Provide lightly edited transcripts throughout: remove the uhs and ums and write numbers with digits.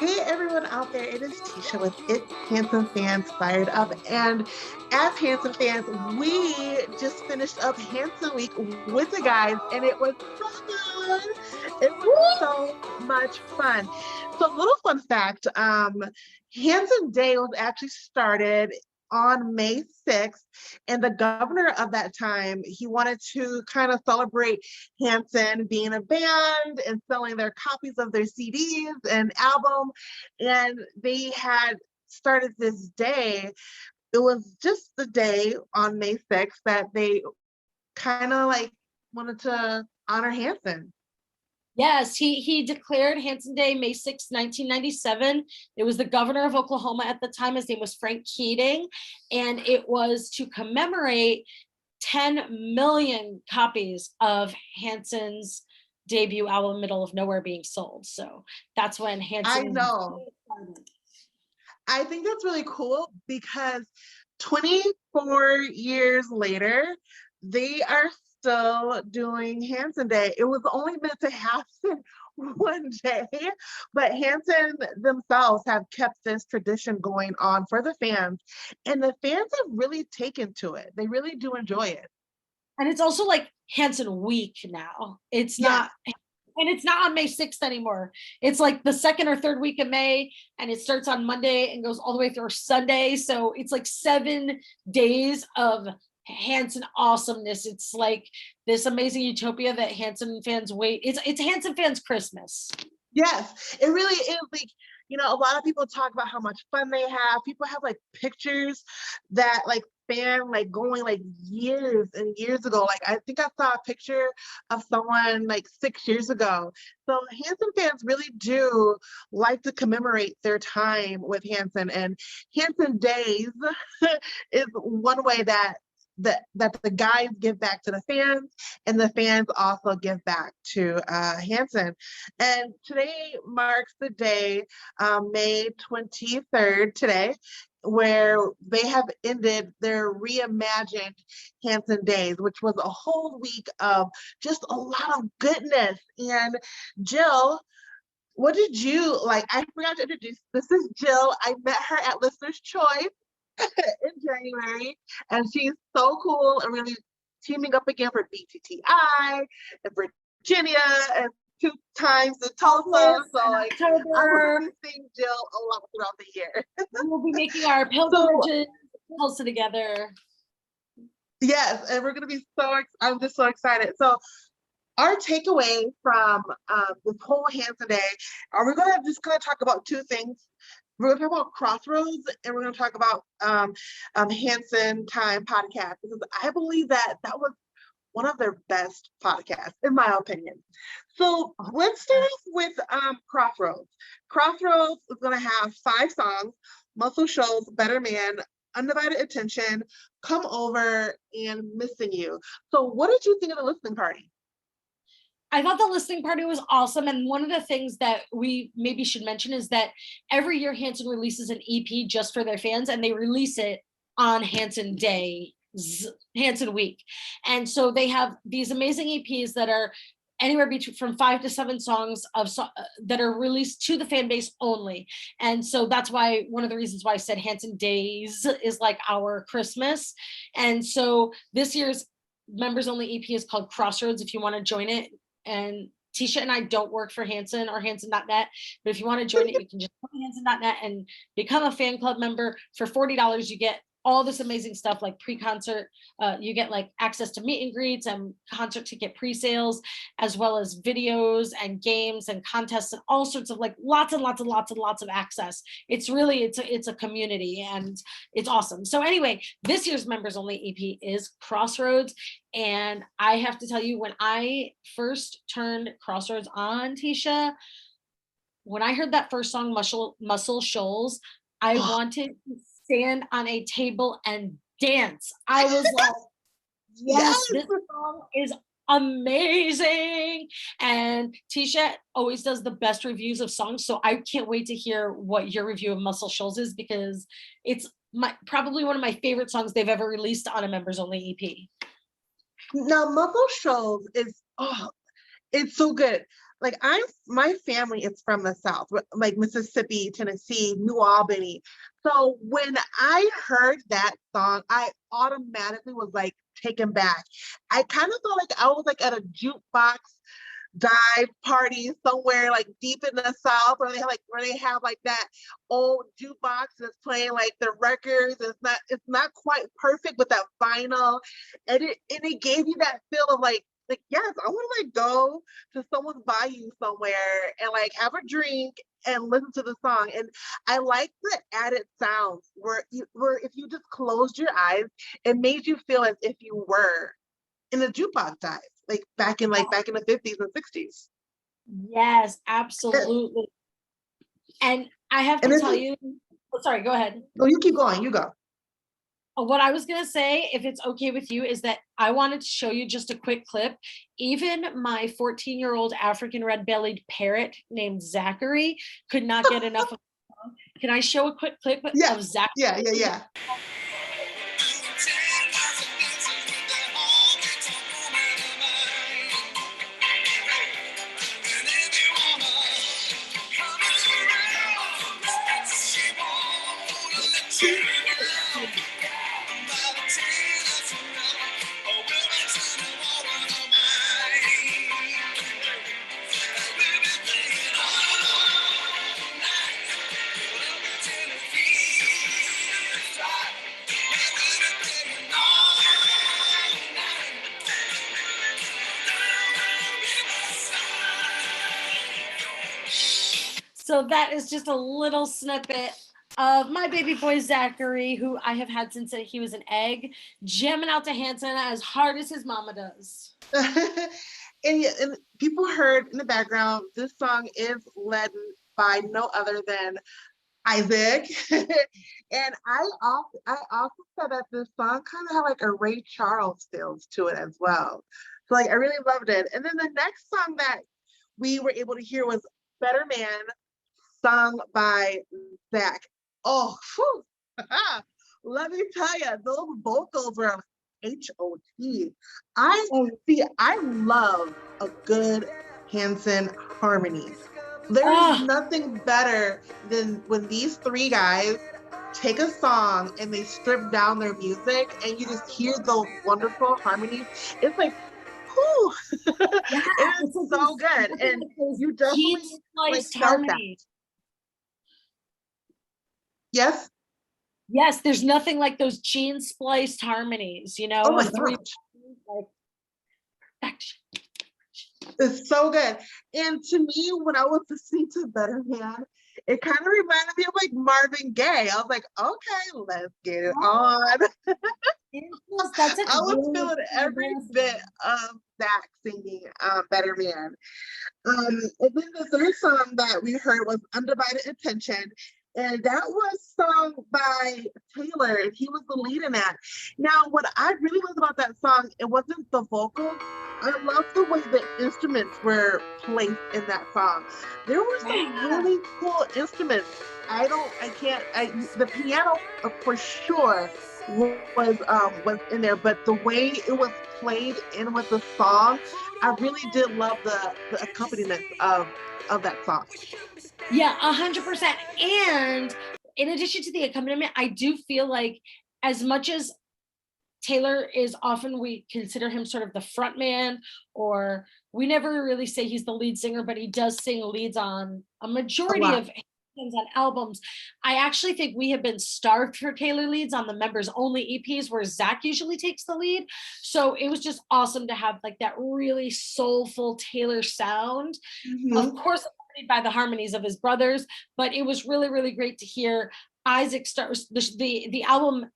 Hey everyone out there, it is Tisha with It Hanson Fans Fired Up. And as Hanson fans, we just finished up Hanson Week with the guys, and it was so fun. It was so much fun. So, little fun fact, Hanson Day was actually started on May 6th, and the governor of that time, he wanted to kind of celebrate Hanson being a band and selling their copies of their CDs and album. And they had started this day. It was just the day on May 6th that they kind of like wanted to honor Hanson. Yes, he declared Hanson Day May 6, 1997. It was the governor of Oklahoma at the time. His name was Frank Keating, and it was to commemorate 10 million copies of Hanson's debut album, Middle of Nowhere, being sold. So that's when Hanson. I know. I think that's really cool because 24 years later, they are still doing Hanson Day. It was only meant to happen one day, but Hanson themselves have kept this tradition going on for the fans, and the fans have really taken to it. They really do enjoy it. And it's also like Hanson Week now. It's Yes. not, and it's not on May 6th anymore. It's like the second or third week of May, and it starts on Monday and goes all the way through Sunday. So it's like 7 days of Hanson awesomeness. It's like this amazing utopia that Hanson fans wait. It's Hanson fans Christmas. Yes, it really is. Like, a lot of people talk about how much fun they have. People have like pictures that like span like going like years and years ago. Like I think I saw a picture of someone like 6 years ago. So Hanson fans really do like to commemorate their time with Hanson, and Hanson Days is one way that the guys give back to the fans, and the fans also give back to Hanson. And today marks the day, May 23rd, today, where they have ended their reimagined Hanson Days, which was a whole week of just a lot of goodness. And Jill, what did you like? I forgot to introduce. This is Jill. I met her at Listener's Choice in January, and she's so cool and really teaming up again for BTTI and Virginia and 2 times in Tulsa. So like I will be seeing Jill a lot throughout the year. We'll be making our pilgrimages to Tulsa together. Yes, and we're gonna be I'm just so excited. So our takeaway from this whole Hanson Day, are we just gonna talk about 2 things. We're going to talk about Crossroads, and we're going to talk about Hanson Time podcast, because I believe that was one of their best podcasts, in my opinion. So let's start off with Crossroads. Crossroads is going to have 5 songs: Muscle Shoals, Better Man, Undivided Attention, Come Over, and Missing You. So what did you think of the listening party? I thought the listening party was awesome. And one of the things that we maybe should mention is that every year Hanson releases an EP just for their fans, and they release it on Hanson Day, Hanson Week. And so they have these amazing EPs that are anywhere between from 5 to 7 songs that are released to the fan base only. And so that's why one of the reasons why I said Hanson Days is like our Christmas. And so this year's members only EP is called Crossroads, if you want to join it. And Tisha and I don't work for Hanson or Hanson.net, but if you want to join it, you can just go to Hanson.net and become a fan club member. For $40, you get all this amazing stuff like pre-concert. You get like access to meet and greets and concert ticket pre-sales, as well as videos and games and contests and all sorts of like lots and lots and lots and lots of access. It's really, it's a community, and it's awesome. So anyway, this year's members only EP is Crossroads. And I have to tell you, when I first turned Crossroads on, Tisha, when I heard that first song, Muscle Shoals, I wanted to stand on a table and dance. I was like, yes, this song is amazing. And Tisha always does the best reviews of songs, so I can't wait to hear what your review of Muscle Shoals is, because it's probably one of my favorite songs they've ever released on a members only EP. Now, Muscle Shoals is, it's so good. like my family is from the South, like Mississippi, Tennessee, New Albany. So when I heard that song, I automatically was like taken back. I kind of felt like I was like at a jukebox dive party somewhere like deep in the South, where they have like that old jukebox that's playing like the records. It's not quite perfect with that vinyl, and it gave you that feel of like yes, I want to like go to someone's bayou somewhere and like have a drink and listen to the song. And I like the added sounds where if you just closed your eyes, it made you feel as if you were in a jukebox dive, like back in the 50s and 60s. Yes, absolutely. And I have And to this tell is, you, oh, sorry, go ahead. no, you keep going, you go. What I was gonna say, if it's okay with you, is that I wanted to show you just a quick clip. Even my 14-year-old African red-bellied parrot named Zachary could not get enough of the song. Can I show a quick clip Yeah, of Zachary? yeah. So that is just a little snippet of my baby boy Zachary, who I have had since he was an egg, jamming out to Hanson as hard as his mama does. And people heard in the background, this song is led by no other than Isaac. And I also said that this song kind of had like a Ray Charles feels to it as well. So like I really loved it. And then the next song that we were able to hear was Better Man, sung by Zach. Oh, whew. Let me tell you, those vocals were H-O-T. I love a good Hanson harmony. There's nothing better than when these three guys take a song and they strip down their music and you just hear those wonderful harmonies. It's like, whew. Yeah, it is so good. And you definitely like felt that. Yes? Yes, there's nothing like those gene spliced harmonies, you know? Oh my three, gosh. like, It's so good. And to me, when I was listening to Better Man, it kind of reminded me of like Marvin Gaye. I was like, okay, let's get it on. I was feeling every bit of Zach singing Better Man. And then the third song that we heard was Undivided Attention. And that was sung by Taylor, and he was the lead in that. Now, what I really loved about that song, it wasn't the vocals. I love the way the instruments were placed in that song. There were some really cool instruments. The piano for sure was in there, but the way it was played in with the song, I really did love the accompaniment of that song. Yeah, 100%. And in addition to the accompaniment, I do feel like as much as Taylor is often, we consider him sort of the front man, or we never really say he's the lead singer, but he does sing leads on a majority of on albums. I actually think we have been starved for Taylor leads on the members only EPs where Zach usually takes the lead. So it was just awesome to have like that really soulful Taylor sound. Mm-hmm. Of course, accompanied by the harmonies of his brothers, but it was really, really great to hear Isaac start the album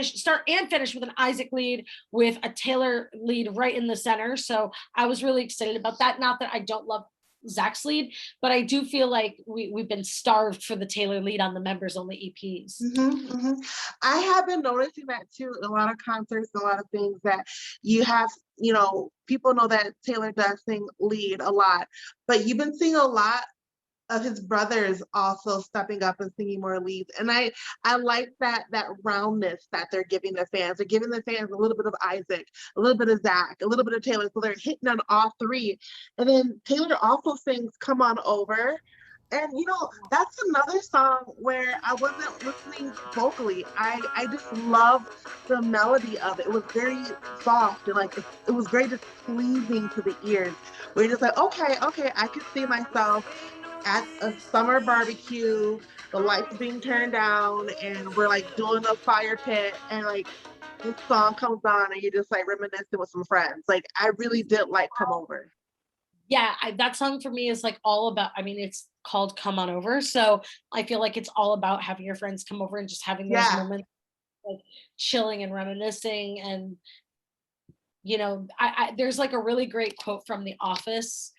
start and finish with an Isaac lead with a Taylor lead right in the center. So I was really excited about that. Not that I don't love Zach's lead, but I do feel like we've been starved for the Taylor lead on the members only EPs. Mm-hmm, mm-hmm. I have been noticing that too in a lot of concerts, a lot of things that you have, people know that Taylor does sing lead a lot, but you've been seeing a lot of his brothers also stepping up and singing more leads. And I like that roundness that they're giving their fans. They're giving their fans a little bit of Isaac, a little bit of Zach, a little bit of Taylor. So they're hitting on all three. And then Taylor also sings Come On Over. And that's another song where I wasn't listening vocally. I just loved the melody of it. It was very soft and like it was very just pleasing to the ears. Where you're just like, okay, I could see myself at a summer barbecue, the lights being turned down, and we're like doing a fire pit, and like this song comes on, and you're just like reminiscing with some friends. Like I really did like Come Over. Yeah, that song for me is like all about, I mean, it's called Come On Over. So I feel like it's all about having your friends come over and just having those Yeah. moments, like chilling and reminiscing. And, there's like a really great quote from The Office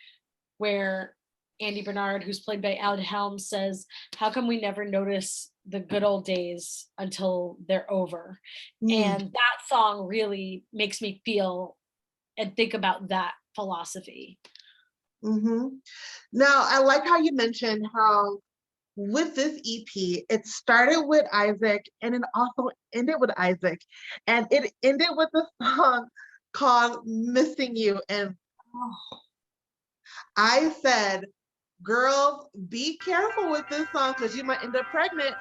where Andy Bernard, who's played by Ed Helms, says, "How come we never notice the good old days until they're over?" And that song really makes me feel and think about that philosophy. Now, I like how you mentioned how with this EP, it started with Isaac and it also ended with Isaac. And it ended with a song called Missing You. And I said, girls, be careful with this song because you might end up pregnant.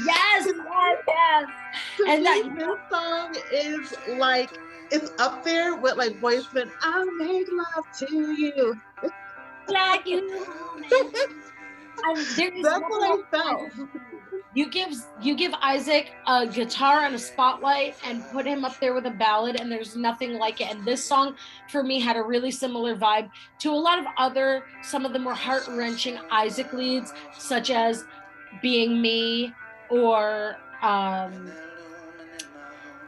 Yes. And this song is like, it's up there with like Boyzman, I'll make love to you. Like you. That's what I felt. You give Isaac a guitar and a spotlight and put him up there with a ballad, and there's nothing like it. And this song for me had a really similar vibe to a lot of some of the more heart-wrenching Isaac leads, such as Being Me or Hand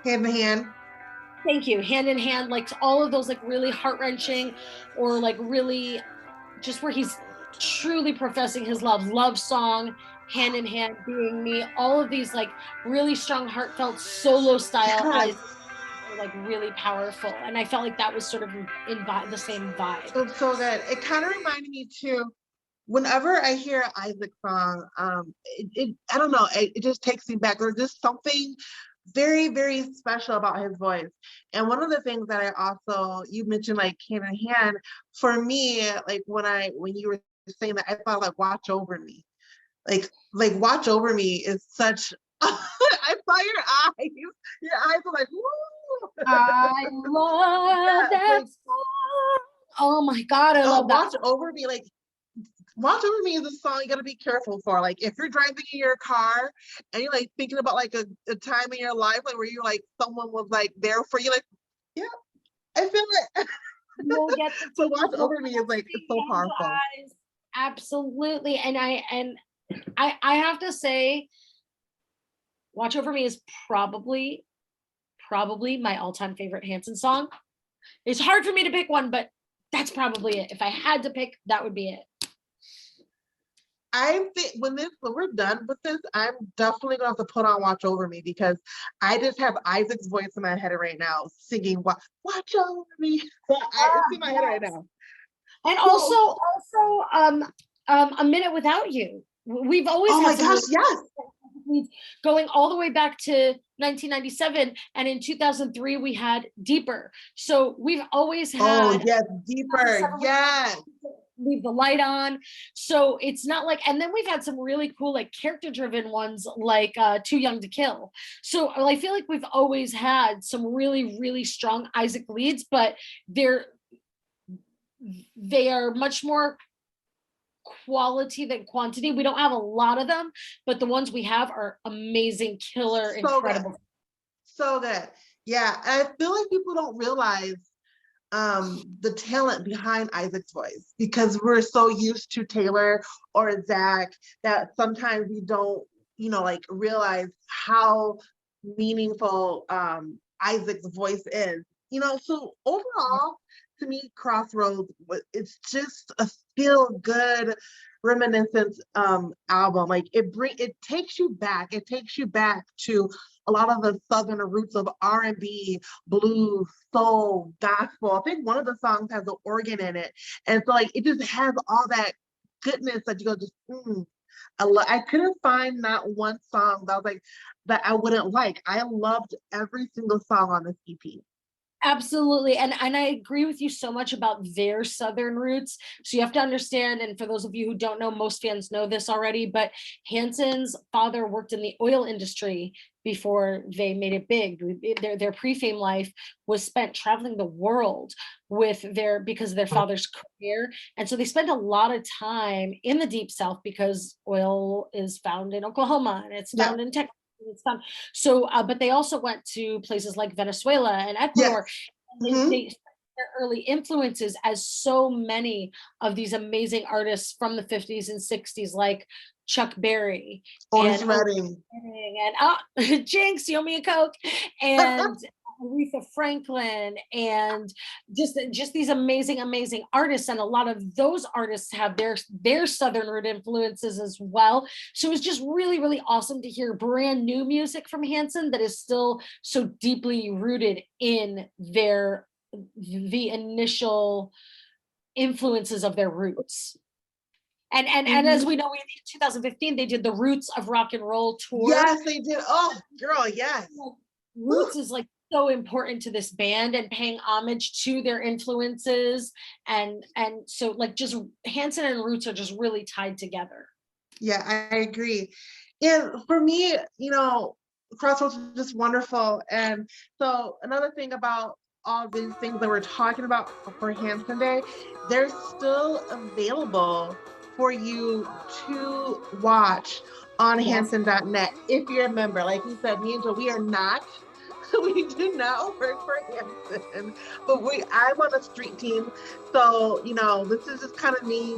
in Hand. Thank you. Hand in Hand, like all of those like really heart-wrenching or like really just where he's truly professing his love song, Hand in Hand, Being Me, all of these like really strong, heartfelt solo style eyes were like really powerful. And I felt like that was sort of in the same vibe. So good. It kind of reminded me too, whenever I hear an Isaac song, I don't know, it just takes me back. There's just something very, very special about his voice. And one of the things that I also, you mentioned like Hand in Hand, for me, like when you were saying that, I thought like Watch Over Me. Like Watch Over Me is such, I saw your eyes. Your eyes were like, woo! I love that song. Oh my God, I love that. Watch Over Me, like, Watch Over Me is a song you gotta be careful for. Like if you're driving in your car and you're like thinking about like a time in your life like where you're like someone was like there for you, like, yeah, I feel it. So Watch Over Me is like, it's so powerful. Eyes. Absolutely. And I have to say, Watch Over Me is probably my all-time favorite Hanson song. It's hard for me to pick one, but that's probably it. If I had to pick, that would be it. I think when we're done with this, I'm definitely gonna have to put on Watch Over Me because I just have Isaac's voice in my head right now singing Watch Over Me. It's in my head right now. And also A Minute Without You. We've always oh my gosh, yes. Going all the way back to 1997, and in 2003 we had Deeper. So we've always had Deeper, yes. Leave the Light On. So it's not like, and then we've had some really cool like character driven ones like Too Young to Kill. So I feel like we've always had some really, really strong Isaac leads, but they are much more quality than quantity. We don't have a lot of them, but the ones we have are amazing, killer, incredible. So good. Yeah. And I feel like people don't realize the talent behind Isaac's voice because we're so used to Taylor or Zach that sometimes we don't, like realize how meaningful Isaac's voice is. So overall, to me, Crossroads, it's just a feel good reminiscence album. Like it takes you back. It takes you back to a lot of the southern roots of R&B, blues, soul, gospel. I think one of the songs has an organ in it, and so like it just has all that goodness that you go just, I couldn't find not one song that was like that I wouldn't like. I loved every single song on this EP. Absolutely. And I agree with you so much about their Southern roots. So you have to understand, and for those of you who don't know, most fans know this already, but Hanson's father worked in the oil industry before they made it big. Their pre-fame life was spent traveling the world with because of their father's career. And so they spent a lot of time in the deep South because oil is found in Oklahoma and it's Yeah. found in Texas. It's found. So, but they also went to places like Venezuela and Yes. Ecuador. Hmm. Their early influences, as so many of these amazing artists from the 50s and 60s, like Chuck Berry Otis and Redding. Jinx, you owe me a Coke, and Aretha Franklin, and just these amazing artists. And a lot of those artists have their Southern root influences as well. So it was just really awesome to hear brand new music from Hanson that is still so deeply rooted in the initial influences of their roots. And as Mhm. we know, in 2015 they did the Roots of Rock and Roll tour. Yes, they did. Oh, girl, yes. Like, Whew. Roots is like so important to this band and paying homage to their influences, and so like just Hanson and Roots are just really tied together. Yeah, I agree. And for me, Crossroads is just wonderful. And so another thing about all these things that we're talking about for Hanson Day, they're still available for you to watch on Yes. Hanson.net if you're a member. Like you said, me and Joe, we are not. We do not work for Hanson, but I'm on a street team. So, this is just kind of me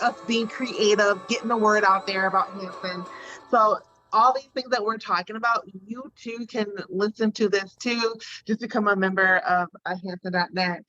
us being creative, getting the word out there about Hanson. So all these things that we're talking about, you too can listen to this too. Just become a member of Hanson.net.